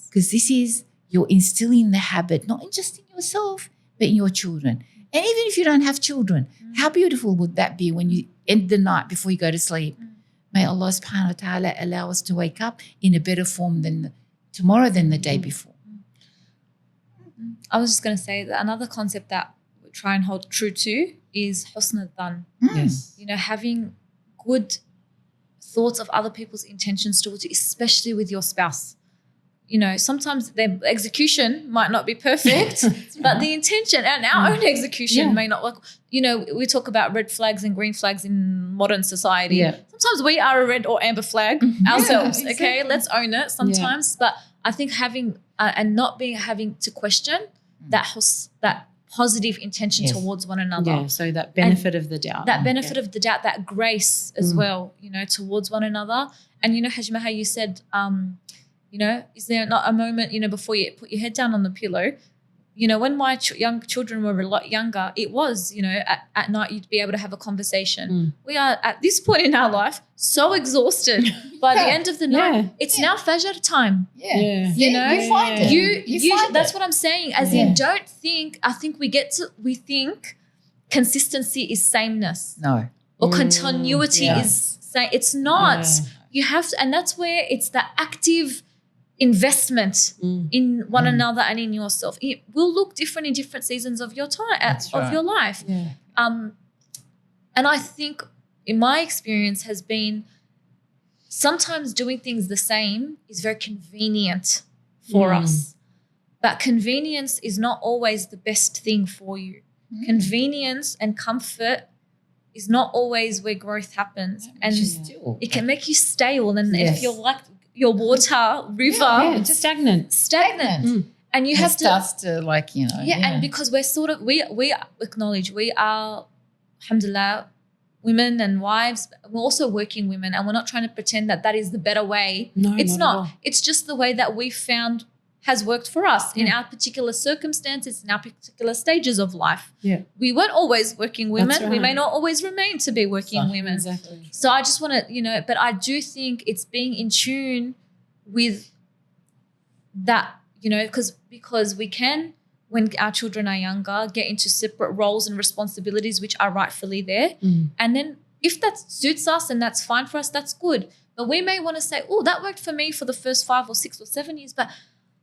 Because this is, you're instilling the habit, not just in yourself, but in your children. And even if you don't have children, how beautiful would that be when you end the night before you go to sleep? May Allah subhanahu wa ta'ala allow us to wake up in a better form tomorrow than the day before. I was just going to say that another concept that we try and hold true to is husn al-dhan. Yes. Having good thoughts of other people's intentions towards you, especially with your spouse. Sometimes their execution might not be perfect, but the intention and our own execution may not work. We talk about red flags and green flags in modern society. Yeah. Sometimes we are a red or amber flag ourselves, okay? Let's own it sometimes. Yeah. But I think having having to question that positive intention towards one another. Yeah, so that benefit of the doubt. That benefit of the doubt, that grace as well, towards one another. And, Hajj Maha, you said, is there not a moment, before you put your head down on the pillow? When my young children were a lot younger, it was, at night you'd be able to have a conversation. We are at this point in our life so exhausted. By the end of the night, it's now Fajr time. Yeah. You find it. You find that's what I'm saying. As in, don't think. I think we think consistency is sameness. No. Or continuity is same. It's not. You have to, and that's where it's the active investment in one another and in yourself. It will look different in different seasons of your time, your life. Yeah. And I think in my experience has been sometimes doing things the same is very convenient for us. But convenience is not always the best thing for you. Convenience and comfort is not always where growth happens. And it can make you stale. And if you're like your water, river, it's stagnant. And you have to starts to and because we're sort of we acknowledge we are, alhamdulillah, women and wives. We're also working women, and we're not trying to pretend that is the better way. No, it's not. At all. It's just the way that we found has worked for us in our particular circumstances, in our particular stages of life. Yeah. We weren't always working women. That's right. We may not always remain to be working women. Exactly. So I just want to, but I do think it's being in tune with that, because we can, when our children are younger, get into separate roles and responsibilities which are rightfully there. And then if that suits us and that's fine for us, that's good. But we may want to say, oh, that worked for me for the first 5 or 6 or 7 years, but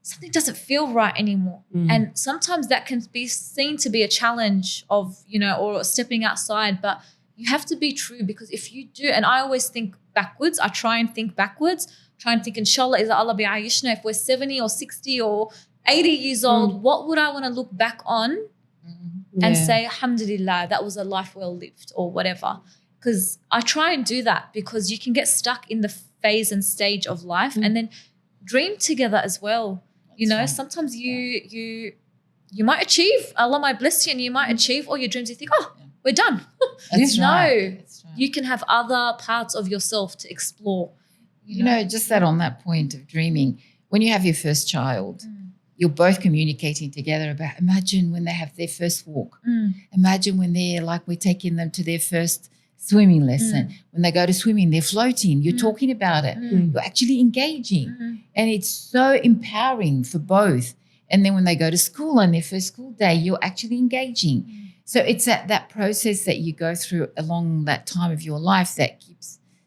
something doesn't feel right anymore. And sometimes that can be seen to be a challenge of, or stepping outside, but you have to be true, because if you do, and I always think backwards, I try and think backwards, try and think, inshallah, is Allah bi'ayishna, if we're 70 or 60 or 80 years old, what would I want to look back on and say, alhamdulillah, that was a life well lived or whatever. Because I try and do that, because you can get stuck in the phase and stage of life and then dream together as well. Sometimes you might achieve, Allah might bless you, and you might achieve all your dreams. You think, oh, we're done. That's right. You can have other parts of yourself to explore. Just that on that point of dreaming, when you have your first child, you're both communicating together about, imagine when they have their first walk. Imagine when we're taking them to their first swimming lesson. When they go to swimming, they're floating. You're talking about it. You're actually engaging. And it's so empowering for both. And then when they go to school on their first school day, you're actually engaging. So it's that process that you go through along that time of your life that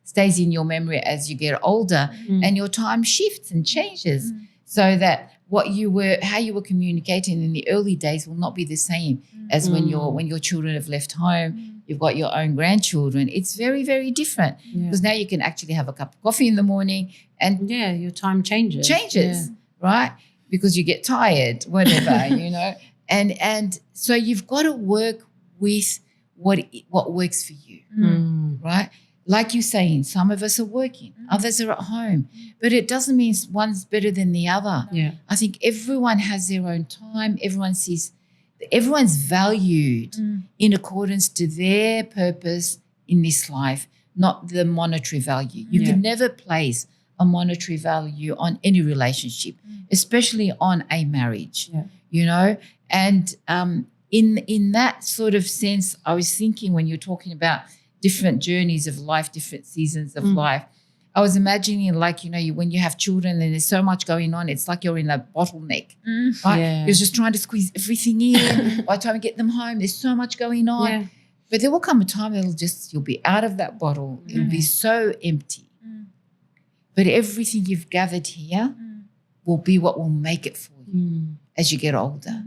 stays in your memory as you get older, and your time shifts and changes. So that how you were communicating in the early days will not be the same as when your children have left home, you've got your own grandchildren. It's very, very different because now you can actually have a cup of coffee in the morning and your time changes. Right? Because you get tired, whatever, you know. And so you've got to work with what works for you, right? Like you're saying, some of us are working, others are at home, but it doesn't mean one's better than the other. Yeah. I think everyone has their own time. Everyone's valued in accordance to their purpose in this life, not the monetary value. You can never place a monetary value on any relationship, especially on a marriage, you know. And in that sort of sense, I was thinking when you're talking about different journeys of life, different seasons of life, I was imagining like, you know, when you have children and there's so much going on, it's like you're in a bottleneck, right? Yeah. You're just trying to squeeze everything in. By the time you get them home, there's so much going on. Yeah. But there will come a time you'll be out of that bottle. It'll be so empty. But everything you've gathered here will be what will make it for you as you get older.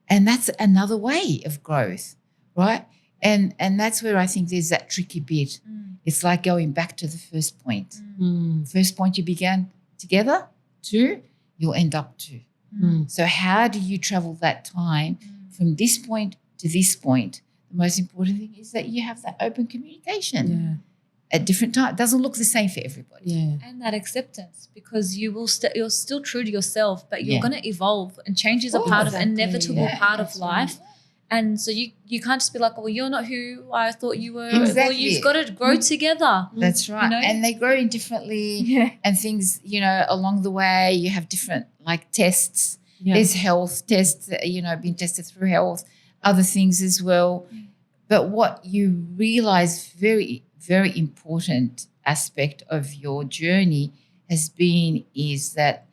And that's another way of growth, right? And that's where I think there's that tricky bit. It's like going back to the first point. First point you began together, 2, you'll end up 2. So how do you travel that time from this point to this point? The most important thing is that you have that open communication at different times. It doesn't look the same for everybody. Yeah. And that acceptance, because you're still true to yourself, but you're going to evolve, and change is a part of inevitable part of life. And so you can't just be like, well, you're not who I thought you were. Exactly. Well, you've got to grow together. That's right. You know? And they grow in differently and things, you know, along the way you have different like tests. There's health tests, you know, being tested through health, other things as well. But what you realize, very, very important aspect of your journey is that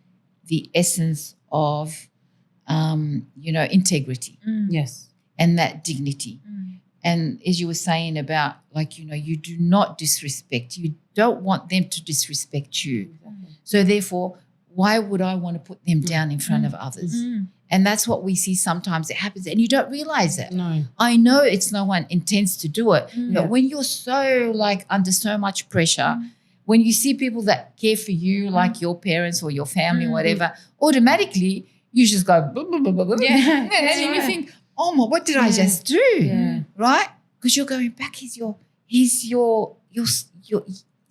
the essence of, you know, integrity. Yes. And that dignity. And as you were saying about, like, you know, you do not disrespect. You don't want them to disrespect you. So therefore, why would I want to put them down in front of others? And that's what we see sometimes. It happens and you don't realize it. No. I know no one intends to do it. But when you're so like under so much pressure, when you see people that care for you, like your parents or your family, whatever, automatically you just go, blah, blah, blah, blah, blah. And then you think, oh my, what did I just do? Yeah. Right? Because you're going back. He's your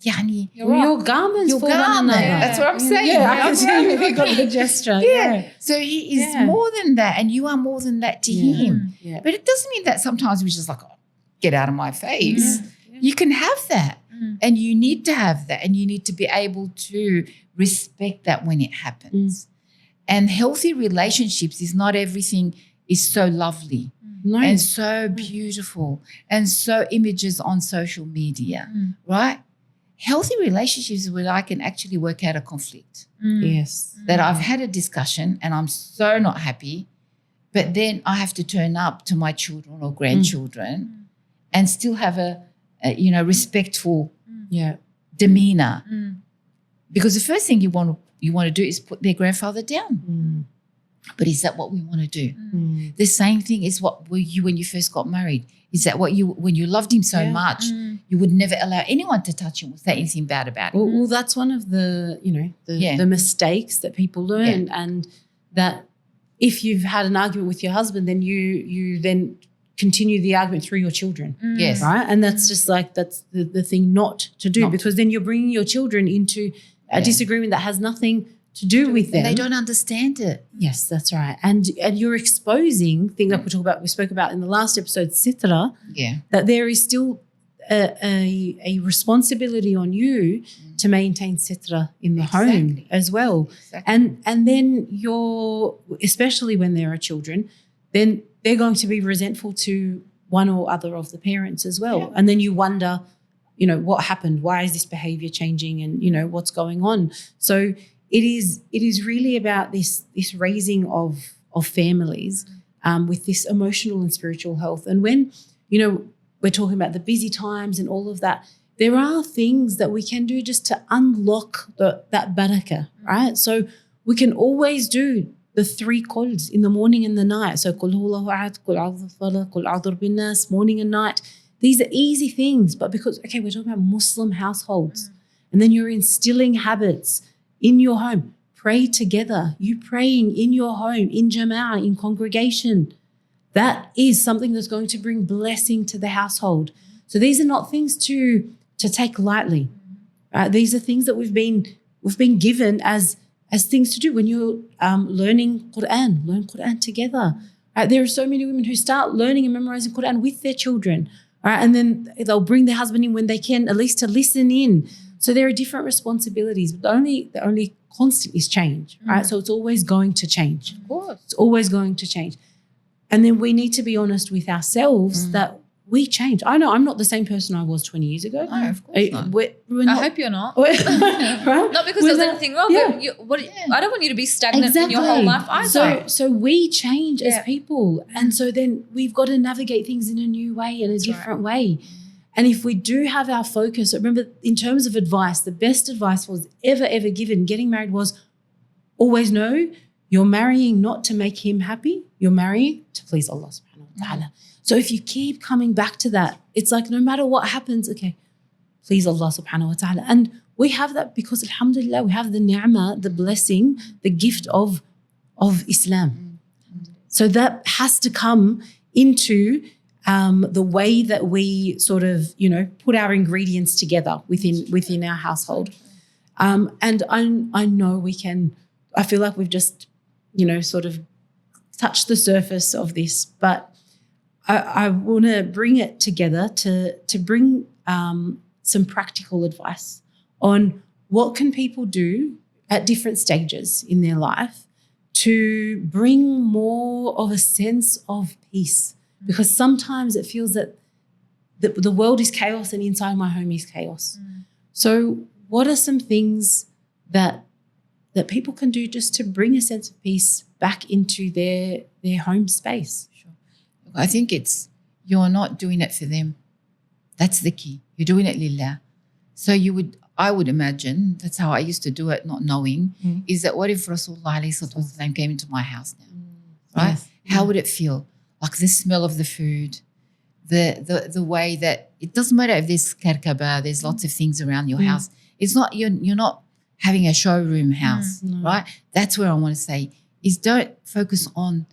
yani, your garments your for one garment. another. That's what I'm saying. Yeah, I can see you got the gesture. Yeah. So he is more than that, and you are more than that to him. Yeah. But it doesn't mean that sometimes we're just like, oh, get out of my face. You can have that, and you need to have that, and you need to be able to respect that when it happens. And healthy relationships is not everything is so lovely and so beautiful and so images on social media, right? Healthy relationships is where I can actually work out a conflict. Yes. That I've had a discussion and I'm so not happy, but then I have to turn up to my children or grandchildren and still have a respectful demeanor. Because the first thing you want to do is put their grandfather down. But is that what we want to do? The same thing is what were you when you first got married? Is that what when you loved him so much, you would never allow anyone to touch him or say anything bad about him? Well, that's one of the, the mistakes that people learn, and that if you've had an argument with your husband, then you then continue the argument through your children. Yes. Right? And that's just like, that's the thing not to do, because then you're bringing your children into a disagreement that has nothing to do with them. And they don't understand it. Yes, that's right. And you're exposing things like we spoke about in the last episode, sitra, that there is still a responsibility on you to maintain sitra in the home as well. Exactly. And then especially when there are children, then they're going to be resentful to one or other of the parents as well. Yeah. And then you wonder, what happened? Why is this behavior changing? And, what's going on? So it is really about this raising of families with this emotional and spiritual health. And when, we're talking about the busy times and all of that, there are things that we can do just to unlock that barakah, right? So we can always do the 3 quls in the morning and the night. So Qul huwallahu ahad, Qul a'udhu falaq, Qul a'udhu bin nas, morning and night. These are easy things, but because, okay, we're talking about Muslim households, and then you're instilling habits in your home. Pray together. You praying in your home, in jama'ah, in congregation. That is something that's going to bring blessing to the household. So these are not things to take lightly. Right? These are things that we've been given as things to do. When you're learning Quran, learn Quran together. Right? There are so many women who start learning and memorizing Quran with their children. Right? And then they'll bring their husband in when they can, at least to listen in. So there are different responsibilities. But the only constant is change. Right? So it's always going to change. Of course. It's always going to change. And then we need to be honest with ourselves that we change. I know I'm not the same person I was 20 years ago. No, of course not. I hope you're not. Right? Not because there's anything wrong, but I don't want you to be stagnant in your whole life either. So we change as people. And so then we've got to navigate things in a new way, in a different way. And if we do have our focus, remember, in terms of advice, the best advice was ever given, getting married, was always know you're marrying not to make him happy. You're marrying to please Allah subhanahu wa ta'ala. So if you keep coming back to that, it's like no matter what happens, okay, please Allah subhanahu wa ta'ala. And we have that because alhamdulillah, we have the ni'mah, the blessing, the gift of Islam. So that has to come into the way that we sort of, put our ingredients together within our household. And I know we can, I feel like we've just, sort of touched the surface of this, but I want to bring it together to bring some practical advice on what can people do at different stages in their life to bring more of a sense of peace. Because sometimes it feels that the world is chaos and inside my home is chaos. So what are some things that people can do just to bring a sense of peace back into their home space? Sure. Look, I think you're not doing it for them. That's the key. You're doing it lillah. So I would imagine, that's how I used to do it, not knowing, is that what if Rasulullah ﷺ came into my house now, right? Yes. How would it feel? Like the smell of the food, the way that, it doesn't matter if there's karkaba, there's lots of things around your house. It's not, you're not having a showroom house, right? That's where I want to say is don't focus on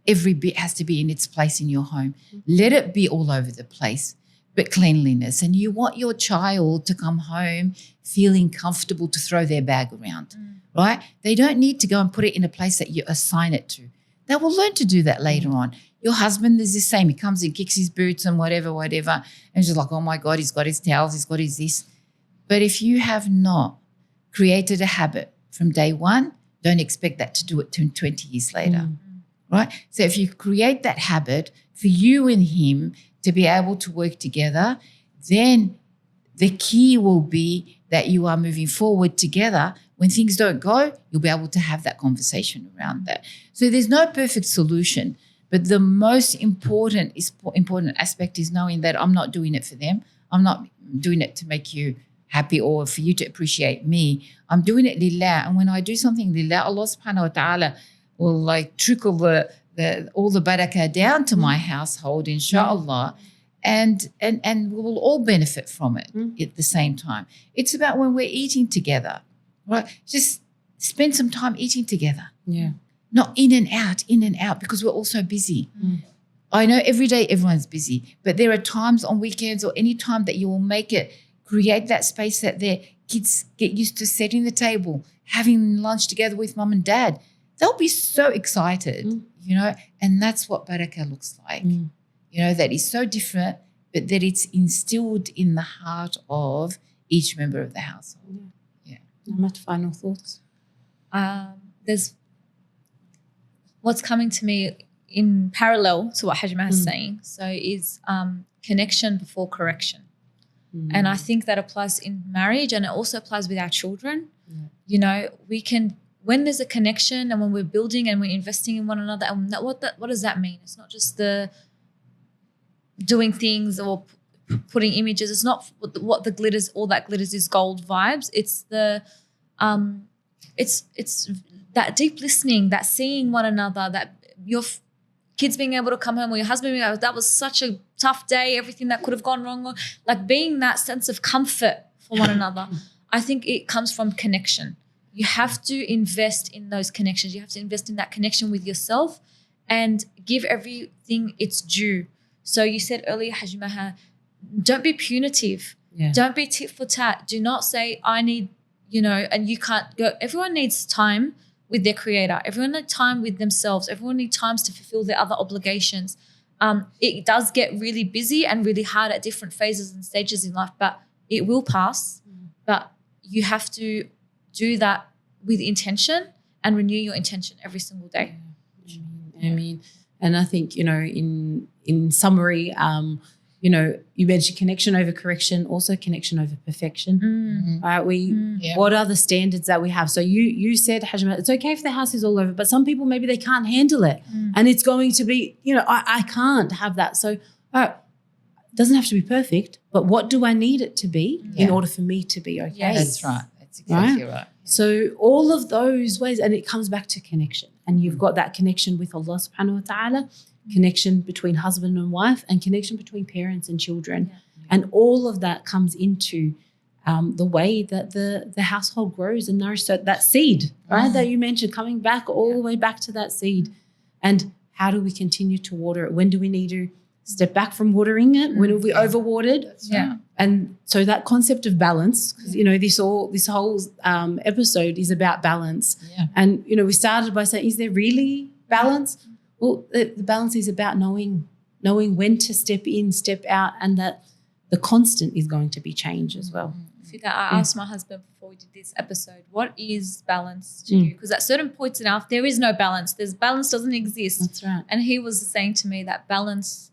every bit has to be in its place in your home. Let it be all over the place, but cleanliness. And you want your child to come home feeling comfortable to throw their bag around, right? They don't need to go and put it in a place that you assign it to. They will learn to do that later on. Your husband is the same. He comes and kicks his boots and whatever, and just like, oh my God, he's got his towels, he's got his this. But if you have not created a habit from day one, don't expect that to do it 20 years later, right? So if you create that habit for you and him to be able to work together, then the key will be that you are moving forward together. When things don't go, you'll be able to have that conversation around that. So there's no perfect solution, but the most important aspect is knowing that I'm not doing it for them. I'm not doing it to make you happy or for you to appreciate me. I'm doing it lillah. And when I do something lillah, Allah subhanahu wa ta'ala will like trickle all the barakah down to my household, inshallah. And we will all benefit from it at the same time. It's about when we're eating together, right? Just spend some time eating together. Yeah. Not in and out because we're all so busy. I know every day everyone's busy, but there are times on weekends or any time that you will create that space that their kids get used to setting the table, having lunch together with mum and dad. They'll be so excited, and that's what barakah looks like. That is so different, but that it's instilled in the heart of each member of the household. Yeah. Nemat, final thoughts? There's what's coming to me in parallel to what Hajma is saying. So is connection before correction. And I think that applies in marriage and it also applies with our children. We can, when there's a connection and when we're building and we're investing in one another, and what does that mean? It's not just the doing things or putting images. It's not what the glitters, all that glitters is gold vibes. It's the it's that deep listening, that seeing one another, that your kids being able to come home or your husband being able, that was such a tough day, everything that could have gone wrong, like being that sense of comfort for one another. I think it comes from connection. You have to invest in those connections. You have to invest in that connection with yourself and give everything its due. So you said earlier, Hajj Maha, don't be punitive. Yeah. Don't be tit for tat. Do not say, I need, and you can't go. Everyone needs time with their creator. Everyone needs time with themselves. Everyone needs times to fulfill their other obligations. It does get really busy and really hard at different phases and stages in life, but it will pass. But you have to do that with intention and renew your intention every single day. I mean, and I think, in summary, you mentioned connection over correction, also connection over perfection. Right? What are the standards that we have? So you said, Hajma, it's okay if the house is all over, but some people, maybe they can't handle it. And it's going to be, I can't have that. So it doesn't have to be perfect, but what do I need it to be in order for me to be okay? Yes. That's right. That's exactly right. So all of those ways, and it comes back to connection. And you've got that connection with Allah subhanahu wa ta'ala, connection between husband and wife, and connection between parents and children. And all of that comes into the way that the household grows and nourishes. So that seed, right, that you mentioned, coming back all the way back to that seed. And how do we continue to water it? When do we need to step back from watering it? When have we overwatered? And so that concept of balance, because, this whole episode is about balance. And, we started by saying, is there really balance? Well, the balance is about knowing when to step in, step out, and that the constant is going to be change as well. Feda, I asked my husband before we did this episode, what is balance to you? Because at certain points in life, there is no balance. Balance doesn't exist. That's right. And he was saying to me that balance,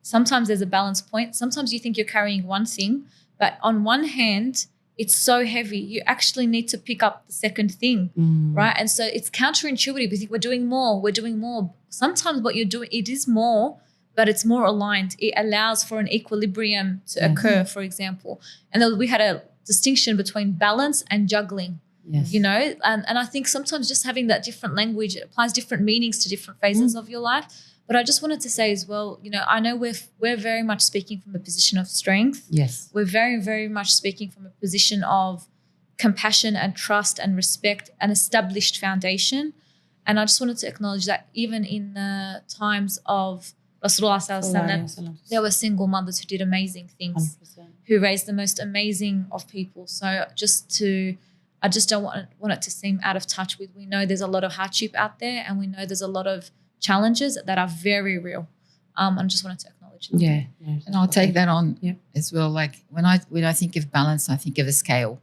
sometimes there's a balance point. Sometimes you think you're carrying one thing, but on one hand, it's so heavy. You actually need to pick up the second thing, right? And so it's counterintuitive. We think we're doing more. Sometimes what you're doing, it is more, but it's more aligned. It allows for an equilibrium to occur, for example. And then we had a distinction between balance and juggling, and I think sometimes just having that different language, it applies different meanings to different phases of your life. But I just wanted to say as well, I know we're very much speaking from a position of strength. Yes. We're very, very much speaking from a position of compassion and trust and respect and established foundation. And I just wanted to acknowledge that even in the times of Rasulullah, there were single mothers who did amazing things, 100%. who raised the most amazing of people. So I just don't want it to seem out of touch with, we know there's a lot of hardship out there, and we know there's a lot of challenges that are very real. I just wanted to acknowledge that. Yeah. And I'll take that on as well. Like when I think of balance, I think of a scale.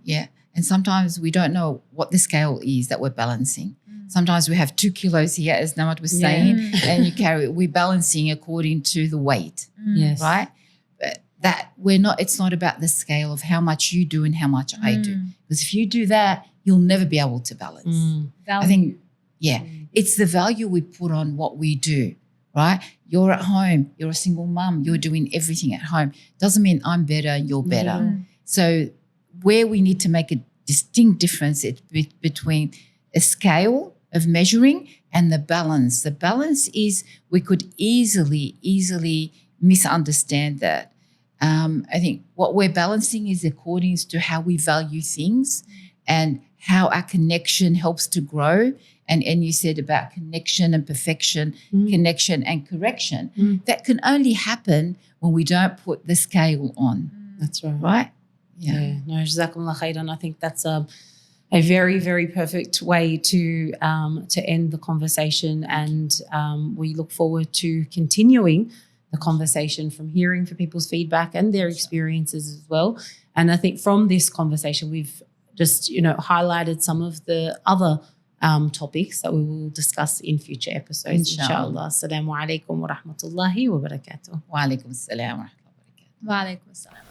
Yeah. And sometimes we don't know what the scale is that we're balancing. Sometimes we have 2 kilos here, as Nemat was saying, and we're balancing according to the weight. Right? But it's not about the scale of how much you do and how much I do. Because if you do that, you'll never be able to balance. I think, it's the value we put on what we do, right? You're at home, you're a single mum, you're doing everything at home. Doesn't mean I'm better, you're better. So where we need to make a distinct difference between a scale of measuring and the balance. The balance is we could easily misunderstand that. I think what we're balancing is according to how we value things and how our connection helps to grow. And you said about connection and perfection, connection and correction. That can only happen when we don't put the scale on. That's right. Right? Yeah. No, Jazakumullah khairan. I think that's a very, very perfect way to end the conversation. And we look forward to continuing the conversation, from hearing for people's feedback and their experiences as well. And I think from this conversation, we've just, highlighted some of the other topics that we will discuss in future episodes, inshallah. Assalamu alaikum wa rahmatullahi wa barakatuh. Wa alaikum assalam wa rahmatullahi wa barakatuh. Wa alaikum assalam.